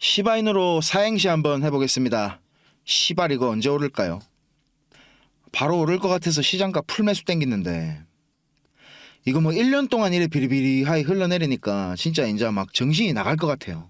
시바인으로 사행시 한번 해보겠습니다. 시발 이거 언제 오를까요? 바로 오를 것 같아서 시장가 풀매수 땡기는데 이거 뭐 1년 동안 이래 비리비리하게 흘러내리니까 진짜 이제 막 정신이 나갈 것 같아요.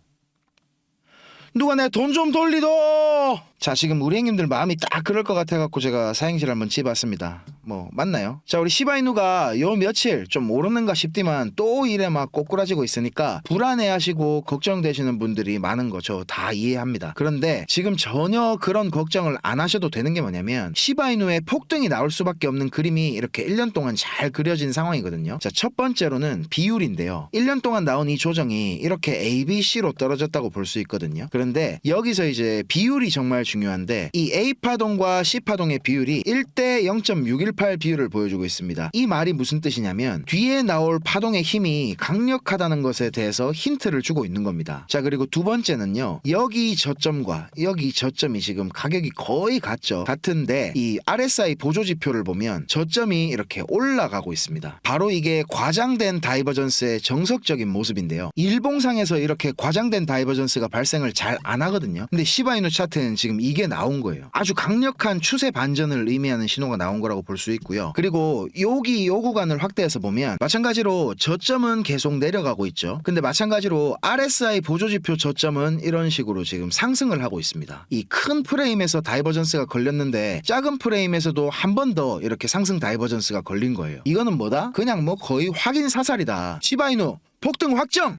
누가 내 돈 좀 돌리도! 자, 지금 우리 형님들 마음이 딱 그럴 것 같아갖고 제가 사행시를 한번 집어봤습니다. 뭐 맞나요? 자, 우리 시바이누가 요 며칠 좀 오르는가 싶지만 또 이래 막 꼬꾸라지고 있으니까 불안해하시고 걱정되시는 분들이 많은 거 저 다 이해합니다. 그런데 지금 전혀 그런 걱정을 안 하셔도 되는 게 뭐냐면 시바이누의 폭등이 나올 수밖에 없는 그림이 이렇게 1년 동안 잘 그려진 상황이거든요. 자, 첫 번째로는 비율인데요. 1년 동안 나온 이 조정이 이렇게 A, B, C로 떨어졌다고 볼 수 있거든요. 그런데 여기서 이제 비율이 정말 중요한데 이 A파동과 C파동의 비율이 1대 0.618 비율을 보여주고 있습니다. 이 말이 무슨 뜻이냐면 뒤에 나올 파동의 힘이 강력하다는 것에 대해서 힌트를 주고 있는 겁니다. 자, 그리고 두 번째는요. 여기 저점과 여기 저점이 지금 가격이 거의 같은데 이 RSI 보조지표를 보면 저점이 이렇게 올라가고 있습니다. 바로 이게 과장된 다이버전스의 정석적인 모습인데요. 일봉상에서 이렇게 과장된 다이버전스가 발생을 잘 안 하거든요. 근데 시바이누 차트는 지금 이게 나온 거예요. 아주 강력한 추세 반전을 의미하는 신호가 나온 거라고 볼 수 있고요. 그리고 여기 요 구간을 확대해서 보면 마찬가지로 저점은 계속 내려가고 있죠. 근데 마찬가지로 RSI 보조지표 저점은 이런 식으로 지금 상승을 하고 있습니다. 이 큰 프레임에서 다이버전스가 걸렸는데 작은 프레임에서도 한 번 더 이렇게 상승 다이버전스가 걸린 거예요. 이거는 뭐다? 그냥 뭐 거의 확인 사살이다. 시바이누 폭등 확정!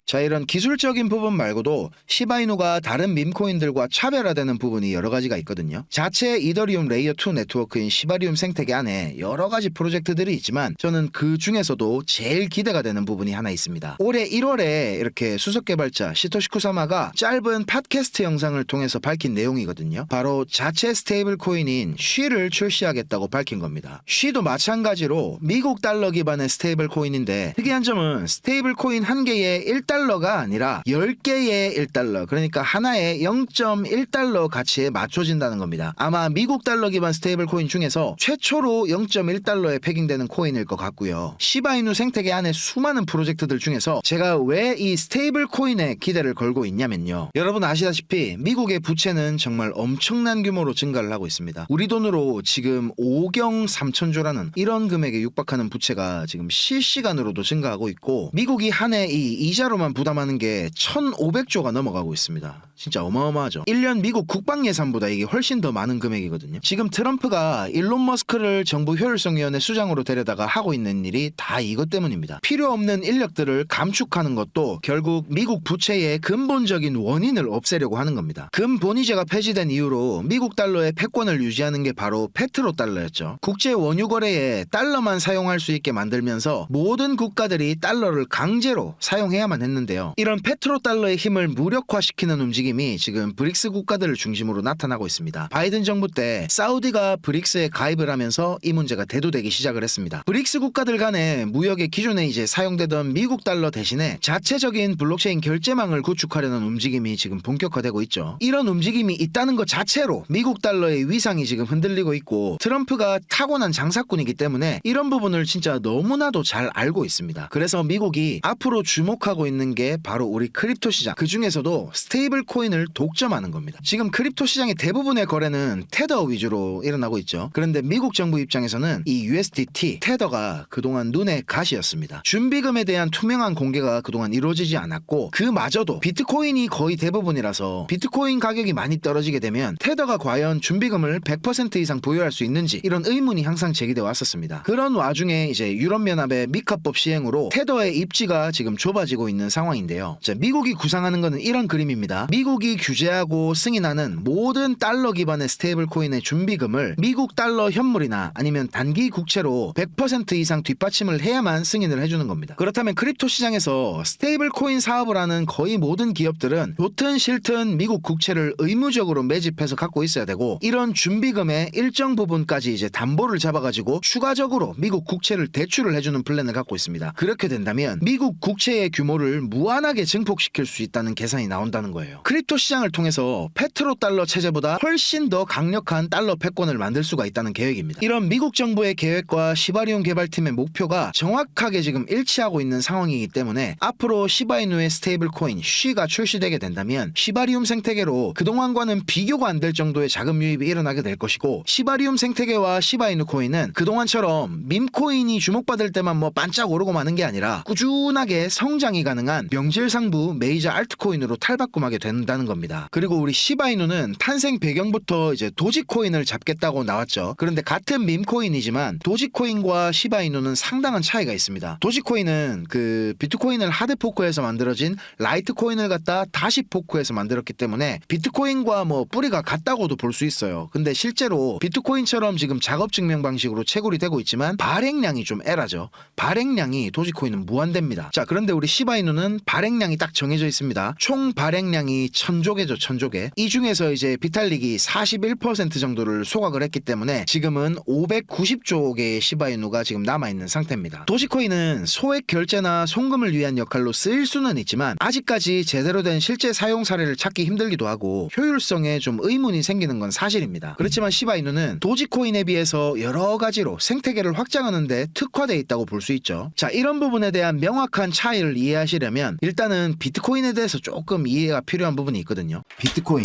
자, 이런 기술적인 부분 말고도 시바이누가 다른 밈코인들과 차별화되는 부분이 여러 가지가 있거든요. 자체 이더리움 레이어2 네트워크인 시바리움 생태계 안에 여러 가지 프로젝트들이 있지만 저는 그 중에서도 제일 기대가 되는 부분이 하나 있습니다. 올해 1월에 이렇게 수석 개발자 시토시 쿠사마가 짧은 팟캐스트 영상을 통해서 밝힌 내용이거든요. 바로 자체 스테이블 코인인 쉬를 출시하겠다고 밝힌 겁니다. 쉬도 마찬가지로 미국 달러 기반의 스테이블 코인인데 특이한 점은 스테이블 코인 한 개에 1달러가 아니라 10개의 1달러, 그러니까 하나에 0.1달러 가치에 맞춰진다는 겁니다. 아마 미국 달러 기반 스테이블 코인 중에서 최초로 0.1달러에 패깅되는 코인일 것 같고요. 시바이누 생태계 안에 수많은 프로젝트들 중에서 제가 왜 이 스테이블 코인에 기대를 걸고 있냐면요. 여러분 아시다시피 미국의 부채는 정말 엄청난 규모로 증가를 하고 있습니다. 우리 돈으로 지금 5경 3천조라는 이런 금액에 육박하는 부채가 지금 실시간으로도 증가하고 있고 미국이 한 해 이 이자로만 부담하는 게 1,500조가 넘어가고 있습니다. 진짜 어마어마하죠. 1년 미국 국방 예산보다 이게 훨씬 더 많은 금액이거든요. 지금 트럼프가 일론 머스크를 정부 효율성위원회 수장으로 데려다가 하고 있는 일이 다 이것 때문입니다. 필요 없는 인력들을 감축하는 것도 결국 미국 부채의 근본적인 원인을 없애려고 하는 겁니다. 금본위제가 폐지된 이후로 미국 달러의 패권을 유지하는 게 바로 페트로 달러였죠. 국제 원유 거래에 달러만 사용할 수 있게 만들면서 모든 국가들이 달러를 강제로 사용해야만 했는데요. 이런 페트로 달러의 힘을 무력화시키는 움직임이 지금 브릭스 국가들을 중심으로 나타나고 있습니다. 바이든 정부 때 사우디가 브릭스에 가입을 하면서 이 문제가 대두되기 시작을 했습니다. 브릭스 국가들 간의 무역의 기존에 이제 사용되던 미국 달러 대신에 자체적인 블록체인 결제망을 구축하려는 움직임이 지금 본격화되고 있죠. 이런 움직임이 있다는 것 자체로 미국 달러의 위상이 지금 흔들리고 있고 트럼프가 타고난 장사꾼이기 때문에 이런 부분을 진짜 너무나도 잘 알고 있습니다. 그래서 미국이 앞으로 주목하고 있는 게 바로 우리 크립토 시장, 그 중에서도 스테이블 코인을 독점하는 겁니다. 지금 크립토 시장의 대부분의 거래는 테더 위주로 일어나고 있죠. 그런데 미국 정부 입장에서는 이 USDT, 테더가 그동안 눈의 가시였습니다. 준비금에 대한 투명한 공개가 그동안 이루어지지 않았고 그마저도 비트코인이 거의 대부분이라서 비트코인 가격이 많이 떨어지게 되면 테더가 과연 준비금을 100% 이상 보유할 수 있는지 이런 의문이 항상 제기되어 왔었습니다. 그런 와중에 이제 유럽연합의 미카법 시행으로 테더의 입지가 지금 좁아지고 있는 상황인데요. 자, 미국이 구상하는 것은 이런 그림입니다. 미국이 규제하고 승인하는 모든 달러 기반의 스테이블 코인의 준비금을 미국 달러 현물이나 아니면 단기 국채로 100% 이상 뒷받침을 해야만 승인을 해주는 겁니다. 그렇다면 크립토 시장에서 스테이블 코인 사업을 하는 거의 모든 기업들은 좋든 싫든 미국 국채를 의무적으로 매집해서 갖고 있어야 되고 이런 준비금의 일정 부분까지 이제 담보를 잡아가지고 추가적으로 미국 국채를 대출을 해주는 플랜을 갖고 있습니다. 그렇게 된다면 미국 국채의 규모를 무한하게 증폭시킬 수 있다는 계산이 나온다는 거예요. 크립토 시장을 통해서 페트로달러 체제보다 훨씬 더 강력한 달러 패권을 만들 수가 있다는 계획입니다. 이런 미국 정부의 계획과 시바리움 개발팀의 목표가 정확하게 지금 일치하고 있는 상황이기 때문에 앞으로 시바이누의 스테이블 코인 쉬가 출시되게 된다면 시바리움 생태계로 그동안과는 비교가 안 될 정도의 자금 유입이 일어나게 될 것이고, 시바리움 생태계와 시바이누 코인은 그동안처럼 밈코인이 주목받을 때만 뭐 반짝 오르고 마는 게 아니라 꾸준하게 성장이 가능한 명실상부 메이저 알트코인으로 탈바꿈하게 된다는 겁니다. 그리고 우리 시바이누는 탄생 배경부터 이제 도지코인을 잡겠다고 나왔죠. 그런데 같은 밈코인이지만 도지코인과 시바이누는 상당한 차이가 있습니다. 도지코인은 그 비트코인을 하드포크해서 만들어진 라이트코인을 갖다 다시 포크해서 만들었기 때문에 비트코인과 뭐 뿌리가 같다고도 볼 수 있어요. 근데 실제로 비트코인처럼 지금 작업 증명 방식으로 채굴이 되고 있지만 발행량이 좀 에라죠. 발행량이 도지코인은 무한대입니다. 자, 그런데 우리 시바이누는 발행량이 딱 정해져 있습니다. 총 발행량이 1000조개죠. 1000조개. 이 중에서 이제 비탈릭이 41% 정도를 소각을 했기 때문에 지금은 590조 개의 시바이누가 지금 남아있는 상태입니다. 도지코인은 소액 결제나 송금을 위한 역할로 쓰일 수는 있지만 아직까지 제대로 된 실제 사용 사례를 찾기 힘들기도 하고 효율성에 좀 의문이 생기는 건 사실입니다. 그렇지만 시바이누는 도지코인에 비해서 여러 가지로 생태계를 확장하는 데 특화되어 있다고 볼 수 있죠. 자, 이런 부분에 대한 명확한 차이를 이해하시려면 일단은 비트코인에 대해서 조금 이해가 필요한 부분이 있거든요. 비트코인,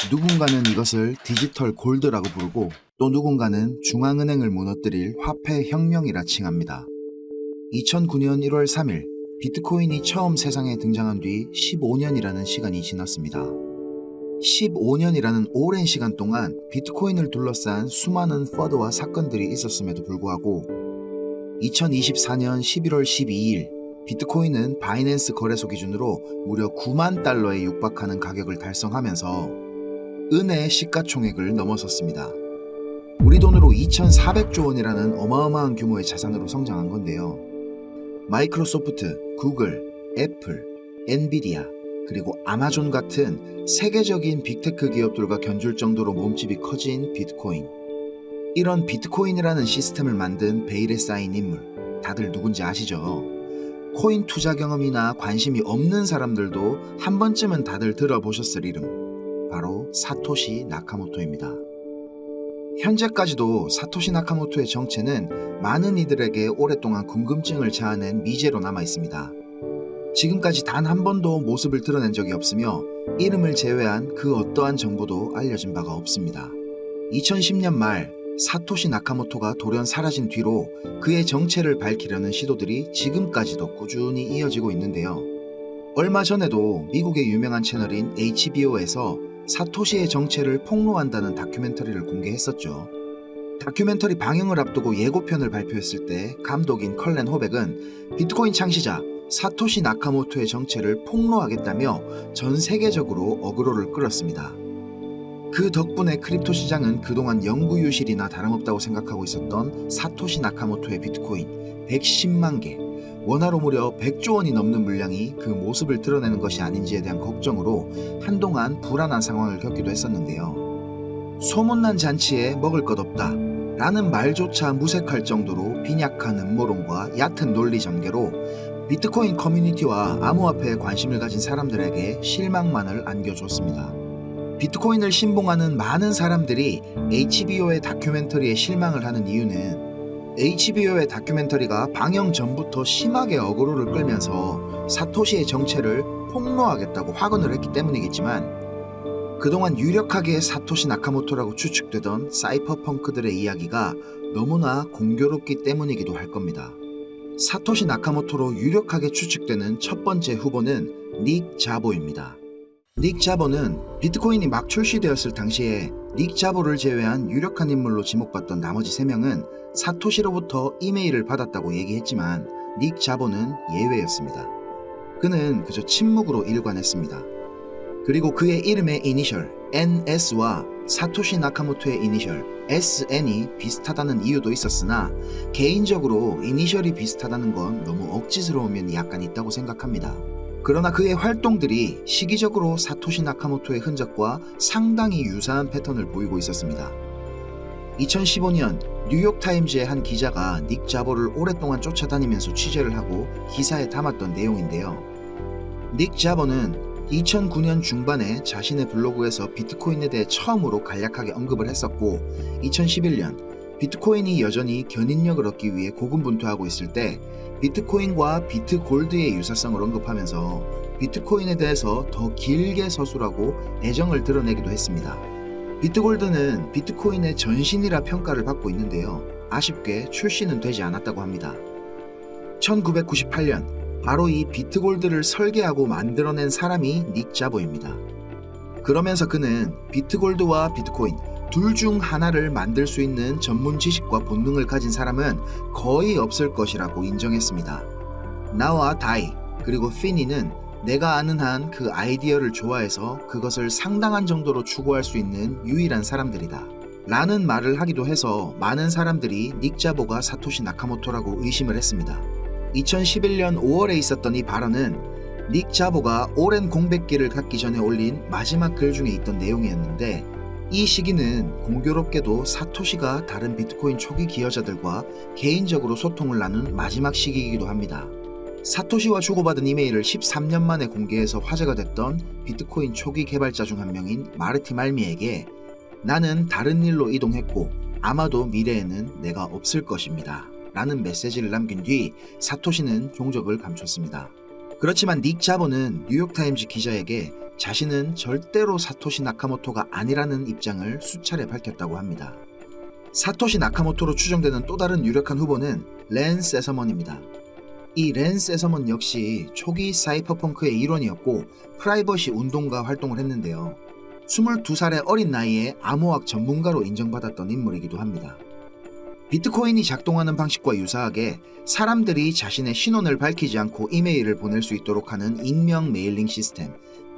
누군가는 이것을 디지털 골드라고 부르고 또 누군가는 중앙은행을 무너뜨릴 화폐 혁명이라 칭합니다. 2009년 1월 3일 비트코인이 처음 세상에 등장한 뒤 15년이라는 시간이 지났습니다. 15년이라는 오랜 시간 동안 비트코인을 둘러싼 수많은 퍼드와 사건들이 있었음에도 불구하고 2024년 11월 12일 비트코인은 바이낸스 거래소 기준으로 무려 9만 달러에 육박하는 가격을 달성하면서 은혜의 시가총액을 넘어섰습니다. 우리 돈으로 2,400조 원이라는 어마어마한 규모의 자산으로 성장한 건데요. 마이크로소프트, 구글, 애플, 엔비디아, 그리고 아마존 같은 세계적인 빅테크 기업들과 견줄 정도로 몸집이 커진 비트코인. 이런 비트코인이라는 시스템을 만든 베일에 쌓인 인물, 다들 누군지 아시죠? 코인 투자 경험이나 관심이 없는 사람들도 한 번쯤은 다들 들어보셨을 이름, 바로 사토시 나카모토입니다. 현재까지도 사토시 나카모토의 정체는 많은 이들에게 오랫동안 궁금증을 자아낸 미제로 남아 있습니다. 지금까지 단 한 번도 모습을 드러낸 적이 없으며 이름을 제외한 그 어떠한 정보도 알려진 바가 없습니다. 2010년 말 사토시 나카모토가 돌연 사라진 뒤로 그의 정체를 밝히려는 시도들이 지금까지도 꾸준히 이어지고 있는데요. 얼마 전에도 미국의 유명한 채널인 HBO에서 사토시의 정체를 폭로한다는 다큐멘터리를 공개했었죠. 다큐멘터리 방영을 앞두고 예고편을 발표했을 때 감독인 컬렌 호백은 비트코인 창시자 사토시 나카모토의 정체를 폭로하겠다며 전 세계적으로 어그로를 끌었습니다. 그 덕분에 크립토 시장은 그동안 연구유실이나 다름없다고 생각하고 있었던 사토시 나카모토의 비트코인 110만 개, 원화로 무려 100조 원이 넘는 물량이 그 모습을 드러내는 것이 아닌지에 대한 걱정으로 한동안 불안한 상황을 겪기도 했었는데요. 소문난 잔치에 먹을 것 없다 라는 말조차 무색할 정도로 빈약한 음모론과 얕은 논리 전개로 비트코인 커뮤니티와 암호화폐에 관심을 가진 사람들에게 실망만을 안겨줬습니다. 비트코인을 신봉하는 많은 사람들이 HBO의 다큐멘터리에 실망을 하는 이유는 HBO의 다큐멘터리가 방영 전부터 심하게 어그로를 끌면서 사토시의 정체를 폭로하겠다고 확언을 했기 때문이겠지만, 그동안 유력하게 사토시 나카모토라고 추측되던 사이퍼펑크들의 이야기가 너무나 공교롭기 때문이기도 할 겁니다. 사토시 나카모토로 유력하게 추측되는 첫 번째 후보는 닉 자보입니다. 닉 자보는 비트코인이 막 출시되었을 당시에 닉 자보를 제외한 유력한 인물로 지목받던 나머지 3명은 사토시로부터 이메일을 받았다고 얘기했지만 닉 자보는 예외였습니다. 그는 그저 침묵으로 일관했습니다. 그리고 그의 이름의 이니셜 NS와 사토시 나카모토의 이니셜 SN이 비슷하다는 이유도 있었으나 개인적으로 이니셜이 비슷하다는 건 너무 억지스러운 면이 약간 있다고 생각합니다. 그러나 그의 활동들이 시기적으로 사토시 나카모토의 흔적과 상당히 유사한 패턴을 보이고 있었습니다. 2015년 뉴욕타임즈의 한 기자가 닉 자보를 오랫동안 쫓아다니면서 취재를 하고 기사에 담았던 내용인데요. 닉 자보는 2009년 중반에 자신의 블로그에서 비트코인에 대해 처음으로 간략하게 언급을 했었고 2011년 비트코인이 여전히 견인력을 얻기 위해 고군분투하고 있을 때 비트코인과 비트골드의 유사성을 언급하면서 비트코인에 대해서 더 길게 서술하고 애정을 드러내기도 했습니다. 비트골드는 비트코인의 전신이라 평가를 받고 있는데요. 아쉽게 출시는 되지 않았다고 합니다. 1998년 바로 이 비트골드를 설계하고 만들어낸 사람이 닉 자보입니다. 그러면서 그는 비트골드와 비트코인 둘 중 하나를 만들 수 있는 전문 지식과 본능을 가진 사람은 거의 없을 것이라고 인정했습니다. 나와 다이 그리고 피니는 내가 아는 한 그 아이디어를 좋아해서 그것을 상당한 정도로 추구할 수 있는 유일한 사람들이다 라는 말을 하기도 해서 많은 사람들이 닉 자보가 사토시 나카모토라고 의심을 했습니다. 2011년 5월에 있었던 이 발언은 닉 자보가 오랜 공백기를 갖기 전에 올린 마지막 글 중에 있던 내용이었는데 이 시기는 공교롭게도 사토시가 다른 비트코인 초기 기여자들과 개인적으로 소통을 나눈 마지막 시기이기도 합니다. 사토시와 주고받은 이메일을 13년 만에 공개해서 화제가 됐던 비트코인 초기 개발자 중 한 명인 마르티 말미에게 나는 다른 일로 이동했고 아마도 미래에는 내가 없을 것입니다 라는 메시지를 남긴 뒤 사토시는 종적을 감췄습니다. 그렇지만 닉 자보는 뉴욕타임즈 기자에게 자신은 절대로 사토시 나카모토가 아니라는 입장을 수차례 밝혔다고 합니다. 사토시 나카모토로 추정되는 또 다른 유력한 후보는 랜 세서먼입니다. 이 랜 세서먼 역시 초기 사이퍼펑크의 일원이었고 프라이버시 운동가 활동을 했는데요. 22살의 어린 나이에 암호학 전문가로 인정받았던 인물이기도 합니다. 비트코인이 작동하는 방식과 유사하게 사람들이 자신의 신원을 밝히지 않고 이메일을 보낼 수 있도록 하는 익명 메일링 시스템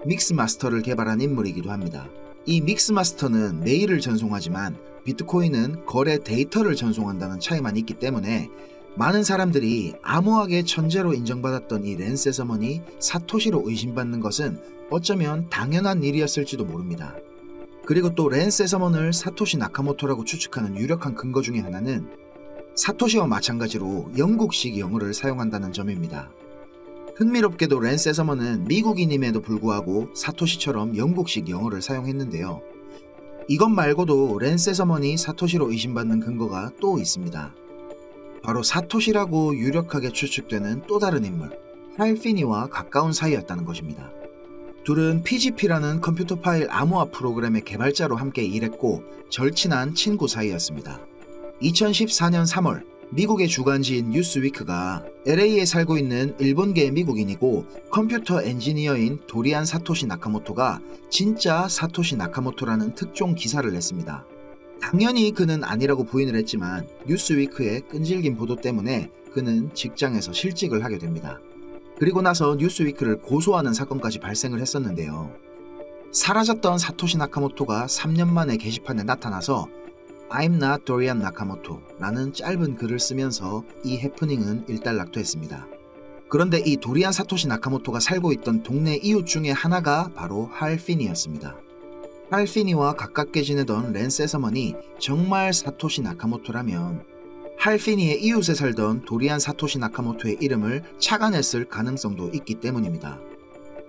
믹스마스터를 개발한 인물이기도 합니다. 이 믹스마스터는 메일을 전송하지만 비트코인은 거래 데이터를 전송한다는 차이만 있기 때문에 많은 사람들이 암호학의 천재로 인정받았던 이 랜 세서먼이 사토시로 의심받는 것은 어쩌면 당연한 일이었을지도 모릅니다. 그리고 또 랜 세서먼을 사토시 나카모토라고 추측하는 유력한 근거 중에 하나는 사토시와 마찬가지로 영국식 영어를 사용한다는 점입니다. 흥미롭게도 랜 세서먼은 미국인임에도 불구하고 사토시처럼 영국식 영어를 사용했는데요. 이것 말고도 랜 세서먼이 사토시로 의심받는 근거가 또 있습니다. 바로 사토시라고 유력하게 추측되는 또 다른 인물, 할 피니와 가까운 사이였다는 것입니다. 둘은 PGP라는 컴퓨터 파일 암호화 프로그램의 개발자로 함께 일했고 절친한 친구 사이였습니다. 2014년 3월 미국의 주간지인 뉴스위크가 LA에 살고 있는 일본계 미국인이고 컴퓨터 엔지니어인 도리안 사토시 나카모토가 진짜 사토시 나카모토라는 특종 기사를 냈습니다. 당연히 그는 아니라고 부인을 했지만 뉴스위크의 끈질긴 보도 때문에 그는 직장에서 실직을 하게 됩니다. 그리고 나서 뉴스위크를 고소하는 사건까지 발생을 했었는데요. 사라졌던 사토시 나카모토가 3년 만에 게시판에 나타나서 I'm not Dorian Nakamoto 라는 짧은 글을 쓰면서 이 해프닝은 일단락됐습니다. 그런데 이 도리안 사토시 나카모토가 살고 있던 동네 이웃 중에 하나가 바로 할 피니였습니다. 할 피니와 가깝게 지내던 랜 세서먼이 정말 사토시 나카모토라면 할 피니의 이웃에 살던 도리안 사토시 나카모토의 이름을 착안했을 가능성도 있기 때문입니다.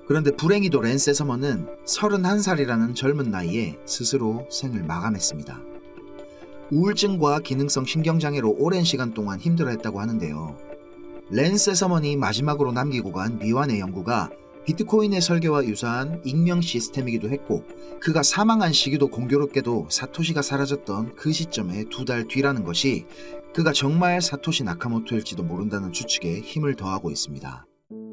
그런데 불행히도 랜 세서먼은 31살이라는 젊은 나이에 스스로 생을 마감했습니다. 우울증과 기능성 신경장애로 오랜 시간 동안 힘들어했다고 하는데요. 랜 세서먼이 마지막으로 남기고 간 미완의 연구가 비트코인의 설계와 유사한 익명 시스템이기도 했고 그가 사망한 시기도 공교롭게도 사토시가 사라졌던 그 시점의 2달 뒤라는 것이 그가 정말 사토시 나카모토일지도 모른다는 추측에 힘을 더하고 있습니다.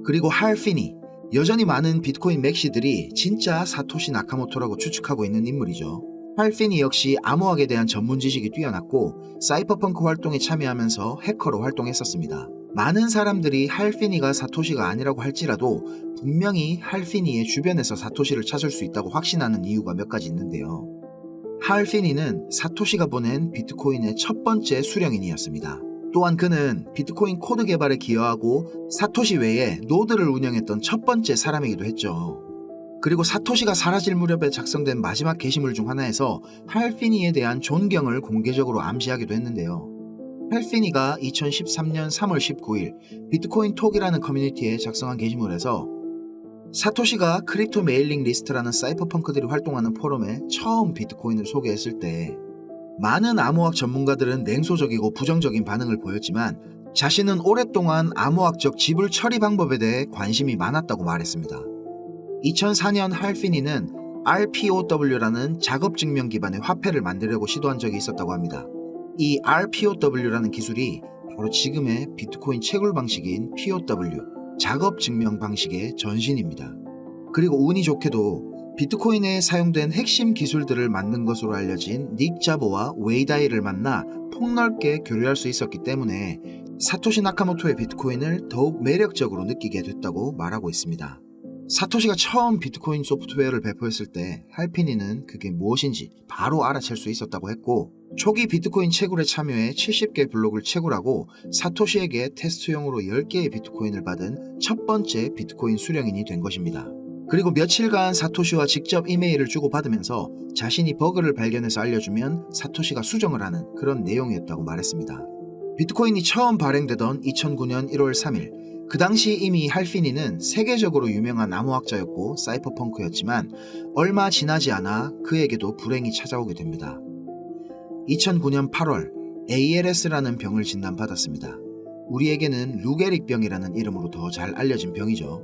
그리고 할 피니, 여전히 많은 비트코인 맥시들이 진짜 사토시 나카모토라고 추측하고 있는 인물이죠. 할 피니 역시 암호학에 대한 전문 지식이 뛰어났고 사이퍼펑크 활동에 참여하면서 해커로 활동했었습니다. 많은 사람들이 할 피니가 사토시가 아니라고 할지라도 분명히 할 피니의 주변에서 사토시를 찾을 수 있다고 확신하는 이유가 몇 가지 있는데요. 할 피니는 사토시가 보낸 비트코인의 첫 번째 수령인이었습니다. 또한 그는 비트코인 코드 개발에 기여하고 사토시 외에 노드를 운영했던 첫 번째 사람이기도 했죠. 그리고 사토시가 사라질 무렵에 작성된 마지막 게시물 중 하나에서 할 피니에 대한 존경을 공개적으로 암시하기도 했는데요. 할 피니가 2013년 3월 19일 비트코인 톡이라는 커뮤니티에 작성한 게시물에서 사토시가 크립토 메일링 리스트라는 사이퍼펑크들이 활동하는 포럼에 처음 비트코인을 소개했을 때 많은 암호학 전문가들은 냉소적이고 부정적인 반응을 보였지만 자신은 오랫동안 암호학적 지불 처리 방법에 대해 관심이 많았다고 말했습니다. 2004년 할피니는 RPOW라는 작업 증명 기반의 화폐를 만들려고 시도한 적이 있었다고 합니다. 이 RPOW라는 기술이 바로 지금의 비트코인 채굴 방식인 POW, 작업 증명 방식의 전신입니다. 그리고 운이 좋게도 비트코인에 사용된 핵심 기술들을 만든 것으로 알려진 닉 자보와 웨이다이를 만나 폭넓게 교류할 수 있었기 때문에 사토시 나카모토의 비트코인을 더욱 매력적으로 느끼게 됐다고 말하고 있습니다. 사토시가 처음 비트코인 소프트웨어를 배포했을 때 할피니는 그게 무엇인지 바로 알아챌 수 있었다고 했고, 초기 비트코인 채굴에 참여해 70개 블록을 채굴하고 사토시에게 테스트용으로 10개의 비트코인을 받은 첫 번째 비트코인 수령인이 된 것입니다. 그리고 며칠간 사토시와 직접 이메일을 주고받으면서 자신이 버그를 발견해서 알려주면 사토시가 수정을 하는 그런 내용이었다고 말했습니다. 비트코인이 처음 발행되던 2009년 1월 3일, 그 당시 이미 할피니는 세계적으로 유명한 암호학자였고 사이퍼펑크였지만 얼마 지나지 않아 그에게도 불행이 찾아오게 됩니다. 2009년 8월 ALS라는 병을 진단받았습니다. 우리에게는 루게릭병이라는 이름으로 더 잘 알려진 병이죠.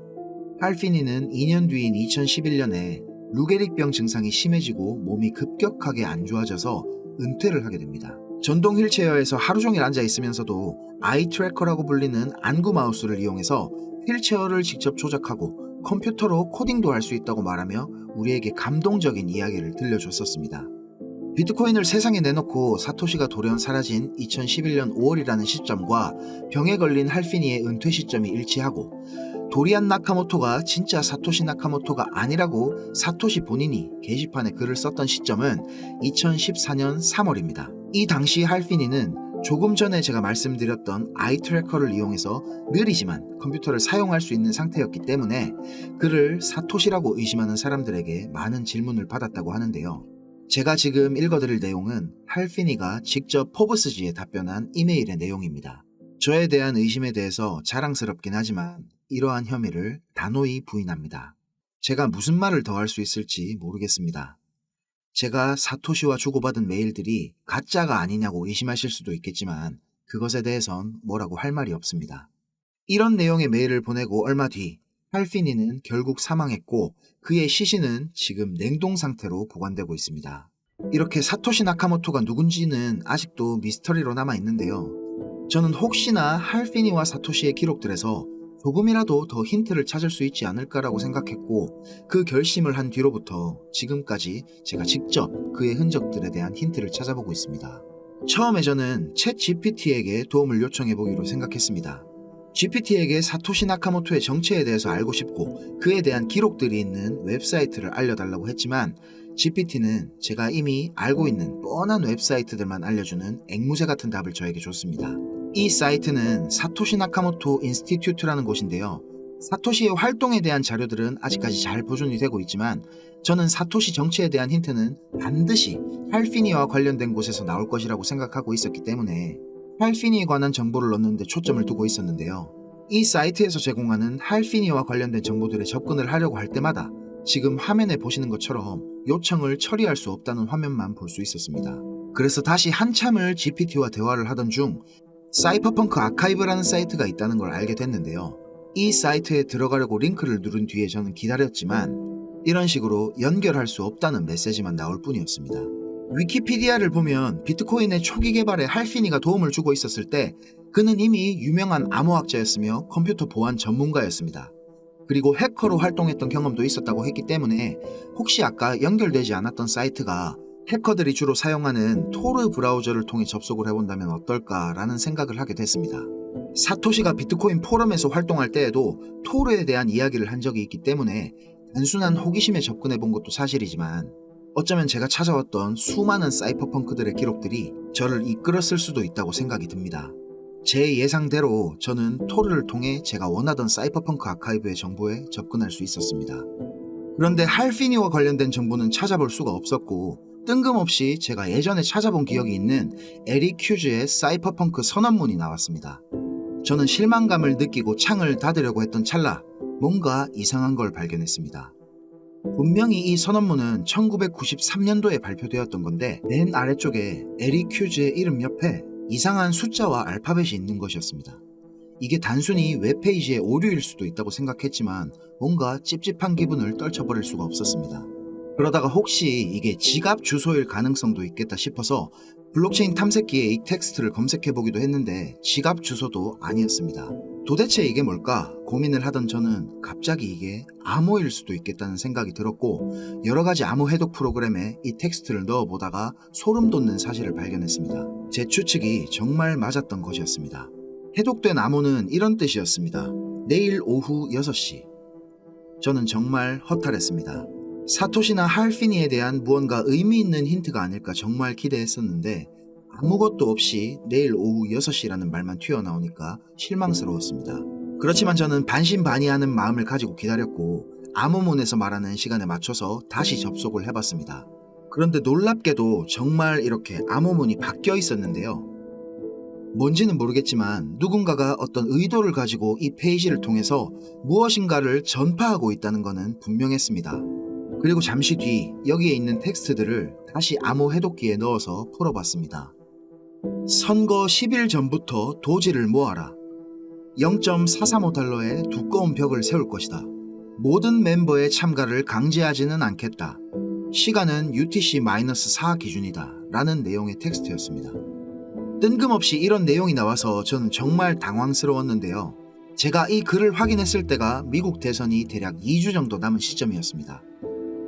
할피니는 2년 뒤인 2011년에 루게릭병 증상이 심해지고 몸이 급격하게 안 좋아져서 은퇴를 하게 됩니다. 전동 휠체어에서 하루 종일 앉아 있으면서도 아이 트래커라고 불리는 안구 마우스를 이용해서 휠체어를 직접 조작하고 컴퓨터로 코딩도 할 수 있다고 말하며 우리에게 감동적인 이야기를 들려줬었습니다. 비트코인을 세상에 내놓고 사토시가 돌연 사라진 2011년 5월이라는 시점과 병에 걸린 할피니의 은퇴 시점이 일치하고 도리안 나카모토가 진짜 사토시 나카모토가 아니라고 사토시 본인이 게시판에 글을 썼던 시점은 2014년 3월입니다. 이 당시 할피니는 조금 전에 제가 말씀드렸던 아이 트래커를 이용해서 느리지만 컴퓨터를 사용할 수 있는 상태였기 때문에 그를 사토시라고 의심하는 사람들에게 많은 질문을 받았다고 하는데요. 제가 지금 읽어드릴 내용은 할피니가 직접 포브스지에 답변한 이메일의 내용입니다. 저에 대한 의심에 대해서 자랑스럽긴 하지만 이러한 혐의를 단호히 부인합니다. 제가 무슨 말을 더 할 수 있을지 모르겠습니다. 제가 사토시와 주고받은 메일들이 가짜가 아니냐고 의심하실 수도 있겠지만 그것에 대해선 뭐라고 할 말이 없습니다. 이런 내용의 메일을 보내고 얼마 뒤 할피니는 결국 사망했고 그의 시신은 지금 냉동 상태로 보관되고 있습니다. 이렇게 사토시 나카모토가 누군지는 아직도 미스터리로 남아 있는데요. 저는 혹시나 할피니와 사토시의 기록들에서 조금이라도 더 힌트를 찾을 수 있지 않을까라고 생각했고 그 결심을 한 뒤로부터 지금까지 제가 직접 그의 흔적들에 대한 힌트를 찾아보고 있습니다. 처음에 저는 챗 GPT에게 도움을 요청해보기로 생각했습니다. GPT에게 사토시 나카모토의 정체에 대해서 알고 싶고 그에 대한 기록들이 있는 웹사이트를 알려달라고 했지만 GPT는 제가 이미 알고 있는 뻔한 웹사이트들만 알려주는 앵무새 같은 답을 저에게 줬습니다. 이 사이트는 사토시 나카모토 인스티튜트라는 곳인데요. 사토시의 활동에 대한 자료들은 아직까지 잘 보존이 되고 있지만 저는 사토시 정체에 대한 힌트는 반드시 할피니와 관련된 곳에서 나올 것이라고 생각하고 있었기 때문에 할피니에 관한 정보를 넣는데 초점을 두고 있었는데요. 이 사이트에서 제공하는 할피니와 관련된 정보들에 접근을 하려고 할 때마다 지금 화면에 보시는 것처럼 요청을 처리할 수 없다는 화면만 볼 수 있었습니다. 그래서 다시 한참을 GPT와 대화를 하던 중 사이퍼펑크 아카이브라는 사이트가 있다는 걸 알게 됐는데요. 이 사이트에 들어가려고 링크를 누른 뒤에 저는 기다렸지만 이런 식으로 연결할 수 없다는 메시지만 나올 뿐이었습니다. 위키피디아를 보면 비트코인의 초기 개발에 할피니가 도움을 주고 있었을 때 그는 이미 유명한 암호학자였으며 컴퓨터 보안 전문가였습니다. 그리고 해커로 활동했던 경험도 있었다고 했기 때문에 혹시 아까 연결되지 않았던 사이트가 해커들이 주로 사용하는 토르 브라우저를 통해 접속을 해본다면 어떨까라는 생각을 하게 됐습니다. 사토시가 비트코인 포럼에서 활동할 때에도 토르에 대한 이야기를 한 적이 있기 때문에 단순한 호기심에 접근해본 것도 사실이지만 어쩌면 제가 찾아왔던 수많은 사이퍼펑크들의 기록들이 저를 이끌었을 수도 있다고 생각이 듭니다. 제 예상대로 저는 토르를 통해 제가 원하던 사이퍼펑크 아카이브의 정보에 접근할 수 있었습니다. 그런데 할피니와 관련된 정보는 찾아볼 수가 없었고 뜬금없이 제가 예전에 찾아본 기억이 있는 에릭 큐즈의 사이퍼펑크 선언문이 나왔습니다. 저는 실망감을 느끼고 창을 닫으려고 했던 찰나 뭔가 이상한 걸 발견했습니다. 분명히 이 선언문은 1993년도에 발표되었던 건데 맨 아래쪽에 에릭 큐즈의 이름 옆에 이상한 숫자와 알파벳이 있는 것이었습니다. 이게 단순히 웹페이지의 오류일 수도 있다고 생각했지만 뭔가 찝찝한 기분을 떨쳐버릴 수가 없었습니다. 그러다가 혹시 이게 지갑 주소일 가능성도 있겠다 싶어서 블록체인 탐색기에 이 텍스트를 검색해보기도 했는데 지갑 주소도 아니었습니다. 도대체 이게 뭘까 고민을 하던 저는 갑자기 이게 암호일 수도 있겠다는 생각이 들었고 여러가지 암호 해독 프로그램에 이 텍스트를 넣어보다가 소름 돋는 사실을 발견했습니다. 제 추측이 정말 맞았던 것이었습니다. 해독된 암호는 이런 뜻이었습니다. 내일 오후 6시. 저는 정말 허탈했습니다. 사토시나 할피니에 대한 무언가 의미 있는 힌트가 아닐까 정말 기대했었는데 아무것도 없이 내일 오후 6시라는 말만 튀어나오니까 실망스러웠습니다. 그렇지만 저는 반신반의하는 마음을 가지고 기다렸고 암호문에서 말하는 시간에 맞춰서 다시 접속을 해봤습니다. 그런데 놀랍게도 정말 이렇게 암호문이 바뀌어 있었는데요. 뭔지는 모르겠지만 누군가가 어떤 의도를 가지고 이 페이지를 통해서 무엇인가를 전파하고 있다는 것은 분명했습니다. 그리고 잠시 뒤 여기에 있는 텍스트들을 다시 암호 해독기에 넣어서 풀어봤습니다. 선거 10일 전부터 도지를 모아라. 0.435달러의 두꺼운 벽을 세울 것이다. 모든 멤버의 참가를 강제하지는 않겠다. 시간은 UTC-4 기준이다. 라는 내용의 텍스트였습니다. 뜬금없이 이런 내용이 나와서 저는 정말 당황스러웠는데요. 제가 이 글을 확인했을 때가 미국 대선이 대략 2주 정도 남은 시점이었습니다.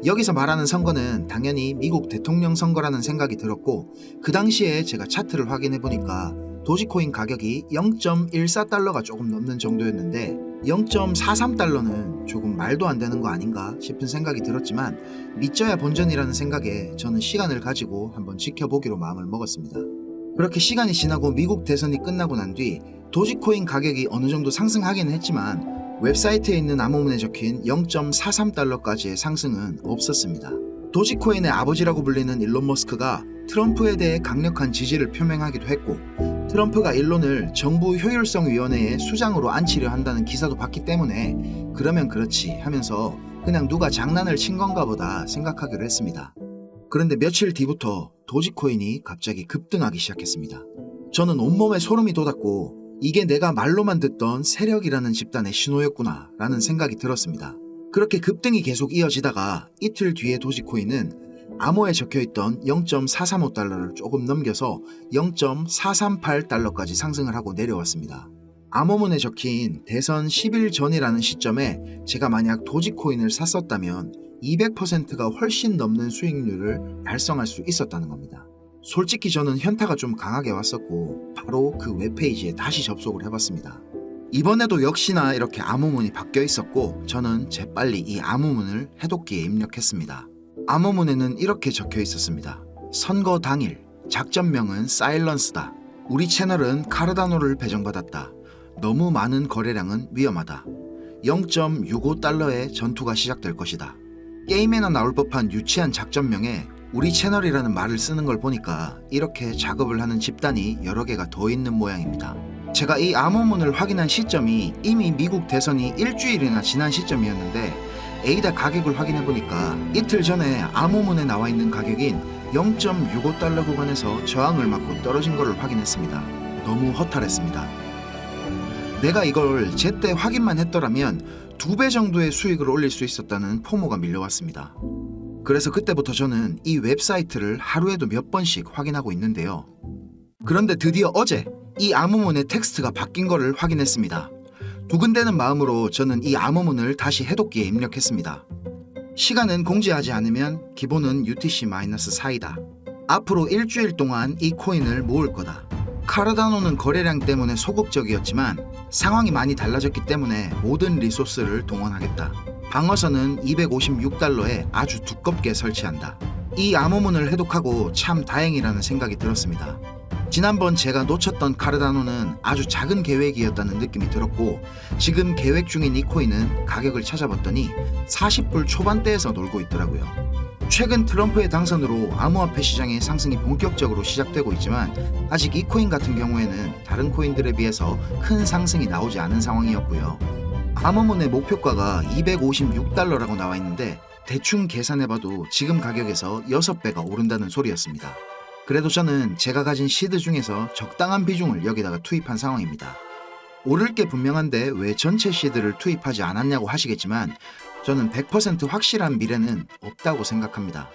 여기서 말하는 선거는 당연히 미국 대통령 선거라는 생각이 들었고 그 당시에 제가 차트를 확인해보니까 도지코인 가격이 0.14달러가 조금 넘는 정도였는데 0.43달러는 조금 말도 안 되는 거 아닌가 싶은 생각이 들었지만 믿져야 본전이라는 생각에 저는 시간을 가지고 한번 지켜보기로 마음을 먹었습니다. 그렇게 시간이 지나고 미국 대선이 끝나고 난 뒤 도지코인 가격이 어느 정도 상승하기는 했지만 웹사이트에 있는 암호문에 적힌 0.43달러까지의 상승은 없었습니다. 도지코인의 아버지라고 불리는 일론 머스크가 트럼프에 대해 강력한 지지를 표명하기도 했고 트럼프가 일론을 정부 효율성위원회의 수장으로 앉히려 한다는 기사도 봤기 때문에 그러면 그렇지 하면서 그냥 누가 장난을 친 건가 보다 생각하기로 했습니다. 그런데 며칠 뒤부터 도지코인이 갑자기 급등하기 시작했습니다. 저는 온몸에 소름이 돋았고 이게 내가 말로만 듣던 세력이라는 집단의 신호였구나 라는 생각이 들었습니다. 그렇게 급등이 계속 이어지다가 이틀 뒤에 도지코인은 암호에 적혀있던 0.435달러를 조금 넘겨서 0.438달러까지 상승을 하고 내려왔습니다. 암호문에 적힌 대선 10일 전이라는 시점에 제가 만약 도지코인을 샀었다면 200%가 훨씬 넘는 수익률을 달성할 수 있었다는 겁니다. 솔직히 저는 현타가 좀 강하게 왔었고 바로 그 웹페이지에 다시 접속을 해봤습니다. 이번에도 역시나 이렇게 암호문이 바뀌어 있었고 저는 재빨리 이 암호문을 해독기에 입력했습니다. 암호문에는 이렇게 적혀 있었습니다. 선거 당일, 작전명은 사일런스다. 우리 채널은 카르다노를 배정받았다. 너무 많은 거래량은 위험하다. 0.65달러의 전투가 시작될 것이다. 게임에나 나올 법한 유치한 작전명에 우리 채널이라는 말을 쓰는 걸 보니까 이렇게 작업을 하는 집단이 여러 개가 더 있는 모양입니다. 제가 이 암호문을 확인한 시점이 이미 미국 대선이 일주일이나 지난 시점이었는데 에이다 가격을 확인해보니까 이틀 전에 암호문에 나와 있는 가격인 0.65달러 구간에서 저항을 맞고 떨어진 것을 확인했습니다. 너무 허탈했습니다. 내가 이걸 제때 확인만 했더라면 2배 정도의 수익을 올릴 수 있었다는 포모가 밀려왔습니다. 그래서 그때부터 저는 이 웹사이트를 하루에도 몇 번씩 확인하고 있는데요. 그런데 드디어 어제 이 암호문의 텍스트가 바뀐 것을 확인했습니다. 두근대는 마음으로 저는 이 암호문을 다시 해독기에 입력했습니다. 시간은 공지하지 않으면 기본은 UTC-4이다. 앞으로 일주일 동안 이 코인을 모을 거다. 카르다노는 거래량 때문에 소극적이었지만 상황이 많이 달라졌기 때문에 모든 리소스를 동원하겠다. 방어선은 256달러에 아주 두껍게 설치한다. 이 암호문을 해독하고 참 다행이라는 생각이 들었습니다. 지난번 제가 놓쳤던 카르다노는 아주 작은 계획이었다는 느낌이 들었고 지금 계획 중인 이 코인은 가격을 찾아봤더니 40불 초반대에서 놀고 있더라고요. 최근 트럼프의 당선으로 암호화폐 시장의 상승이 본격적으로 시작되고 있지만 아직 이 코인 같은 경우에는 다른 코인들에 비해서 큰 상승이 나오지 않은 상황이었고요. 아머문의 목표가가 256달러라고 나와 있는데 대충 계산해봐도 지금 가격에서 6배가 오른다는 소리였습니다. 그래도 저는 제가 가진 시드 중에서 적당한 비중을 여기다가 투입한 상황입니다. 오를 게 분명한데 왜 전체 시드를 투입하지 않았냐고 하시겠지만 저는 100% 확실한 미래는 없다고 생각합니다.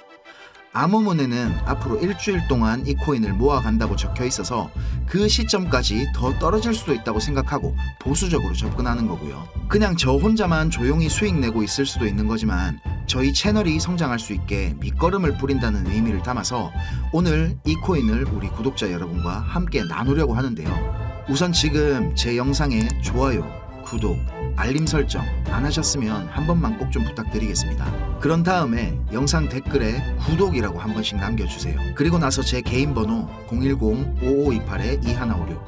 아머문에는 앞으로 일주일 동안 이 코인을 모아간다고 적혀 있어서 그 시점까지 더 떨어질 수도 있다고 생각하고 보수적으로 접근하는 거고요. 그냥 저 혼자만 조용히 수익 내고 있을 수도 있는 거지만 저희 채널이 성장할 수 있게 밑거름을 뿌린다는 의미를 담아서 오늘 이 코인을 우리 구독자 여러분과 함께 나누려고 하는데요. 우선 지금 제 영상에 좋아요, 구독, 알림 설정 안 하셨으면 한 번만 꼭 좀 부탁드리겠습니다. 그런 다음에 영상 댓글에 구독이라고 한 번씩 남겨주세요. 그리고 나서 제 개인 번호 010-5528-2156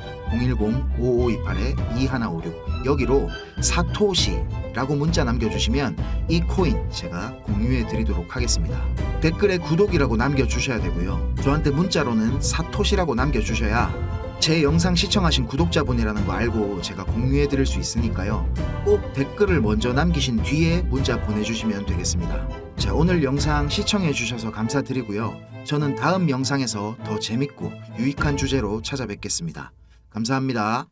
010-5528-2156 여기로 사토시라고 문자 남겨주시면 이 코인 제가 공유해 드리도록 하겠습니다. 댓글에 구독이라고 남겨주셔야 되고요. 저한테 문자로는 사토시라고 남겨주셔야 제 영상 시청하신 구독자분이라는 거 알고 제가 공유해 드릴 수 있으니까요. 꼭 댓글을 먼저 남기신 뒤에 문자 보내주시면 되겠습니다. 자, 오늘 영상 시청해 주셔서 감사드리고요. 저는 다음 영상에서 더 재밌고 유익한 주제로 찾아뵙겠습니다. 감사합니다.